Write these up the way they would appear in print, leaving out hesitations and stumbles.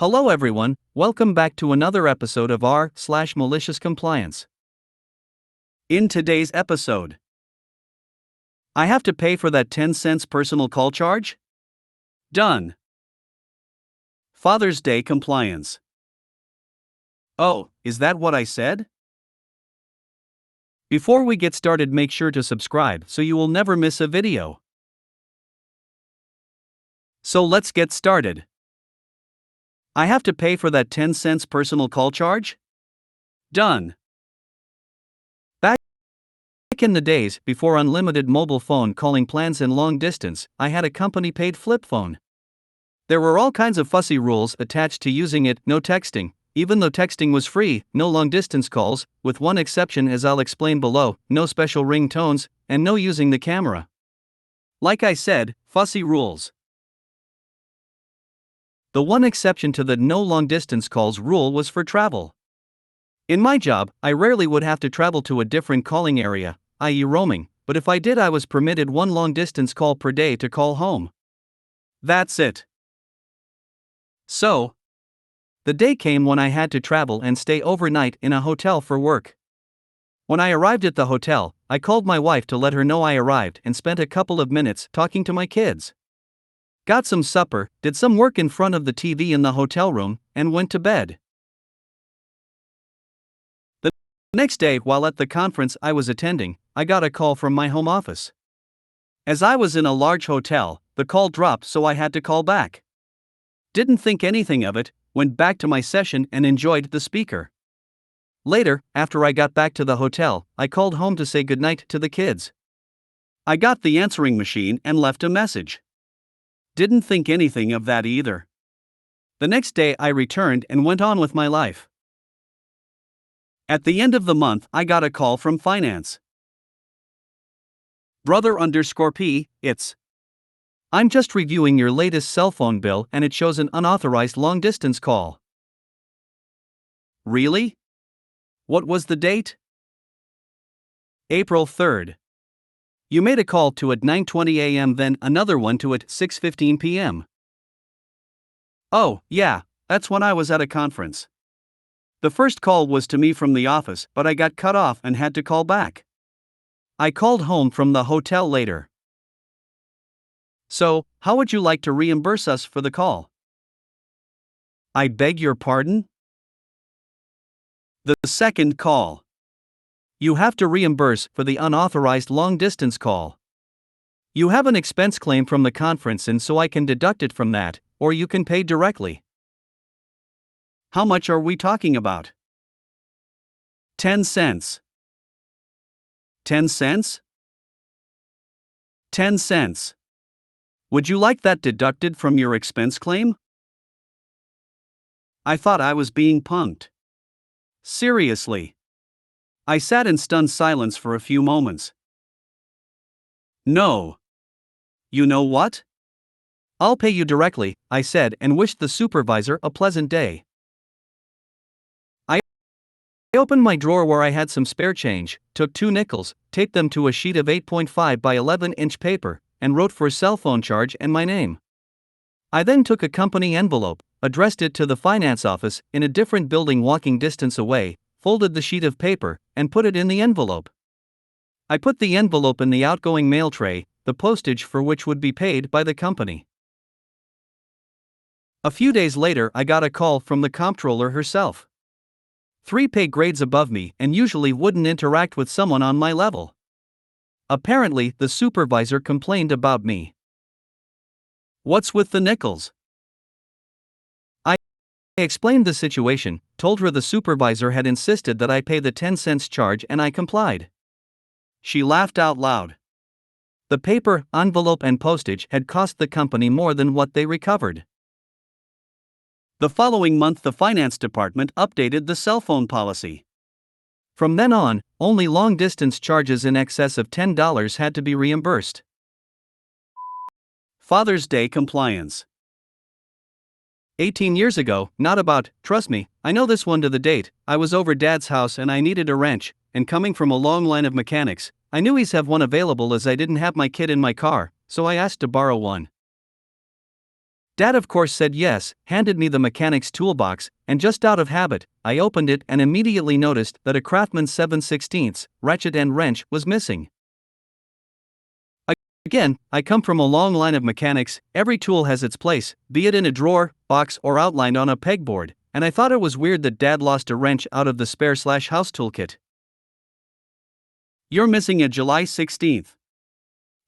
Hello everyone, welcome back to another episode of r/Malicious Compliance. In today's episode, I have to pay for that 10 cents personal call charge? Done. Father's Day compliance. Oh, is that what I said? Before we get started, make sure to subscribe so you will never miss a video. So let's get started. I have to pay for that 10 cents personal call charge? Done. Back in the days before unlimited mobile phone calling plans and long distance, I had a company paid flip phone. There were all kinds of fussy rules attached to using it: no texting, even though texting was free, no long distance calls, with one exception as I'll explain below, no special ringtones, and no using the camera. Like I said, fussy rules. The one exception to the no long distance calls rule was for travel. In my job, I rarely would have to travel to a different calling area, i.e. roaming, but if I did, I was permitted one long distance call per day to call home. That's it. So, the day came when I had to travel and stay overnight in a hotel for work. When I arrived at the hotel, I called my wife to let her know I arrived and spent a couple of minutes talking to my kids. Got some supper, did some work in front of the TV in the hotel room, and went to bed. The next day, while at the conference I was attending, I got a call from my home office. As I was in a large hotel, the call dropped, so I had to call back. Didn't think anything of it, went back to my session and enjoyed the speaker. Later, after I got back to the hotel, I called home to say goodnight to the kids. I got the answering machine and left a message. Didn't think anything of that either. The next day I returned and went on with my life. At the end of the month, I got a call from finance. Brother_P, I'm just reviewing your latest cell phone bill and it shows an unauthorized long distance call. Really? What was the date? April 3rd. You made a call to at 9:20 a.m., then another one to at 6:15 p.m. Oh, yeah, that's when I was at a conference. The first call was to me from the office, but I got cut off and had to call back. I called home from the hotel later. So, how would you like to reimburse us for the call? I beg your pardon? The second call. You have to reimburse for the unauthorized long-distance call. You have an expense claim from the conference, and so I can deduct it from that, or you can pay directly. How much are we talking about? 10 cents. 10 cents? 10 cents. Would you like that deducted from your expense claim? I thought I was being punked. Seriously. I sat in stunned silence for a few moments. No. You know what? I'll pay you directly, I said, and wished the supervisor a pleasant day. I opened my drawer where I had some spare change, took 2 nickels, taped them to a sheet of 8.5 by 11-inch paper, and wrote for cell phone charge and my name. I then took a company envelope, addressed it to the finance office in a different building walking distance away, folded the sheet of paper, and put it in the envelope. I put the envelope in the outgoing mail tray, the postage for which would be paid by the company. A few days later, I got a call from the comptroller herself. 3 pay grades above me and usually wouldn't interact with someone on my level. Apparently, the supervisor complained about me. What's with the nickels? I explained the situation, told her the supervisor had insisted that I pay the 10 cents charge, and I complied. She laughed out loud. The paper, envelope, and postage had cost the company more than what they recovered. The following month, the finance department updated the cell phone policy. From then on, only long-distance charges in excess of $10 had to be reimbursed. Father's Day compliance. 18 years ago, not about, trust me, I know this one to the date, I was over Dad's house and I needed a wrench, and coming from a long line of mechanics, I knew he's have one available as I didn't have my kid in my car, so I asked to borrow one. Dad of course said yes, handed me the mechanic's toolbox, and just out of habit, I opened it and immediately noticed that a Craftsman 7/16 ratchet and wrench was missing. Again, I come from a long line of mechanics. Every tool has its place, be it in a drawer, box, or outlined on a pegboard, and I thought it was weird that Dad lost a wrench out of the spare/house toolkit. "You're missing a July 16th.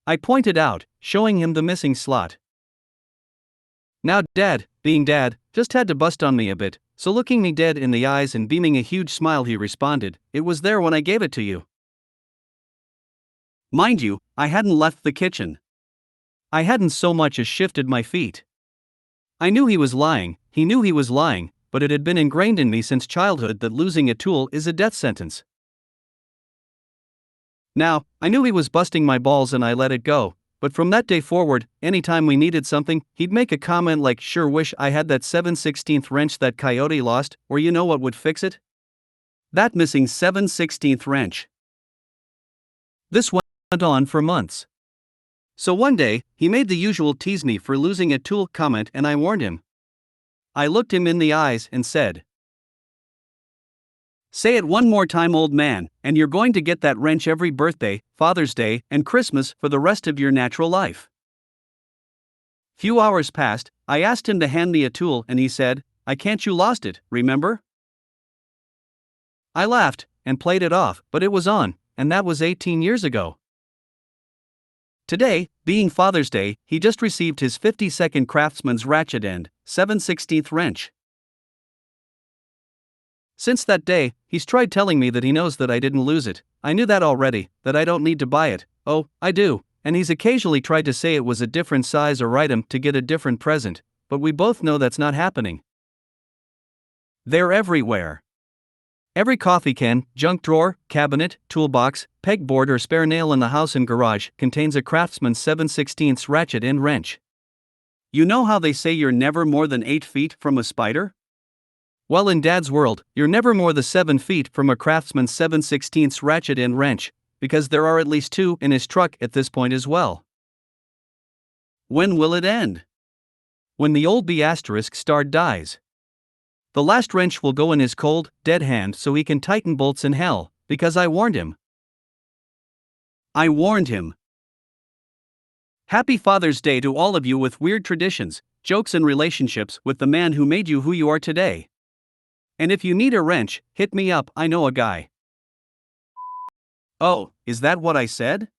I pointed out, showing him the missing slot. Now Dad, being Dad, just had to bust on me a bit, so looking me dead in the eyes and beaming a huge smile he responded, "It was there when I gave it to you." Mind you, I hadn't left the kitchen. I hadn't so much as shifted my feet. I knew he was lying, he knew he was lying, but it had been ingrained in me since childhood that losing a tool is a death sentence. Now, I knew he was busting my balls and I let it go, but from that day forward, anytime we needed something, he'd make a comment like, "Sure wish I had that 7/16 wrench that Coyote lost, or you know what would fix it? That missing 7/16 wrench." This went on for months. So one day, he made the usual tease me for losing a tool comment and I warned him. I looked him in the eyes and said, "Say it one more time, old man, and you're going to get that wrench every birthday, Father's Day, and Christmas for the rest of your natural life." Few hours passed, I asked him to hand me a tool and he said, "I can't, you lost it, remember?" I laughed and played it off, but it was on, and that was 18 years ago. Today, being Father's Day, he just received his 52nd Craftsman's ratchet end, 7/16 wrench. Since that day, he's tried telling me that he knows that I didn't lose it. I knew that already, that I don't need to buy it. Oh, I do, and he's occasionally tried to say it was a different size or item to get a different present, but we both know that's not happening. They're everywhere. Every coffee can, junk drawer, cabinet, toolbox, pegboard or spare nail in the house and garage contains a Craftsman 7/16 ratchet and wrench. You know how they say you're never more than 8 feet from a spider? Well, in Dad's world, you're never more than 7 feet from a Craftsman 7/16 ratchet and wrench, because there are at least 2 in his truck at this point as well. When will it end? When the old B** star dies. The last wrench will go in his cold, dead hand so he can tighten bolts in hell, because I warned him. I warned him. Happy Father's Day to all of you with weird traditions, jokes and relationships with the man who made you who you are today. And if you need a wrench, hit me up, I know a guy. Oh, is that what I said?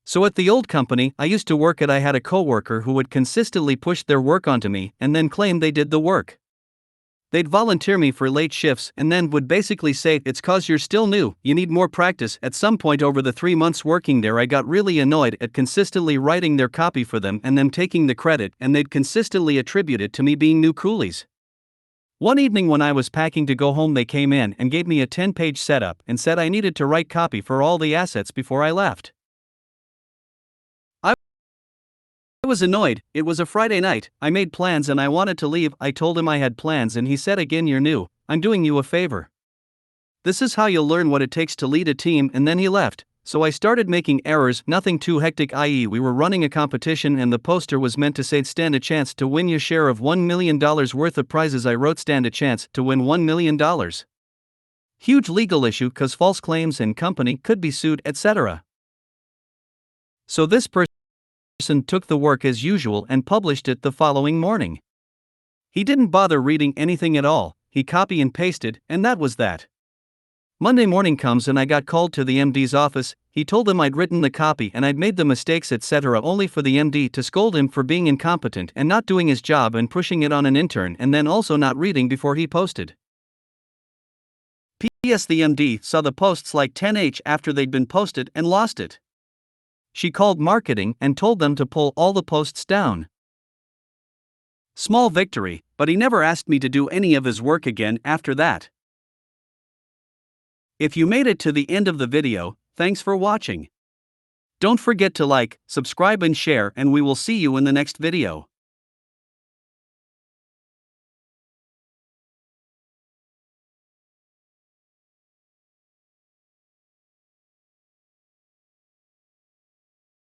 So at the old company I used to work at, I had a coworker who would consistently push their work onto me and then claim they did the work. They'd volunteer me for late shifts and then would basically say, "It's 'cause you're still new, you need more practice." At some point over the 3 months working there, I got really annoyed at consistently writing their copy for them and them taking the credit, and they'd consistently attribute it to me being new coolies. One evening when I was packing to go home, they came in and gave me a 10-page setup and said I needed to write copy for all the assets before I left. I was annoyed. It was a Friday night, I made plans and I wanted to leave. I told him I had plans and he said, "Again, you're new, I'm doing you a favor. This is how you'll learn what it takes to lead a team," and then he left. So I started making errors, nothing too hectic, i.e. we were running a competition and the poster was meant to say "Stand a chance to win your share of $1 million worth of prizes." I wrote "Stand a chance to win $1 million. Huge legal issue 'cause false claims and company could be sued, etc. So this person took the work as usual and published it the following morning. He didn't bother reading anything at all, he copy and pasted, and that was that. Monday morning comes and I got called to the MD's office. He told him I'd written the copy and I'd made the mistakes, etc., only for the MD to scold him for being incompetent and not doing his job and pushing it on an intern, and then also not reading before he posted. P.S. The MD saw the posts like 10h after they'd been posted and lost it. She called marketing and told them to pull all the posts down. Small victory, but he never asked me to do any of his work again after that. If you made it to the end of the video, thanks for watching. Don't forget to like, subscribe and share, and we will see you in the next video.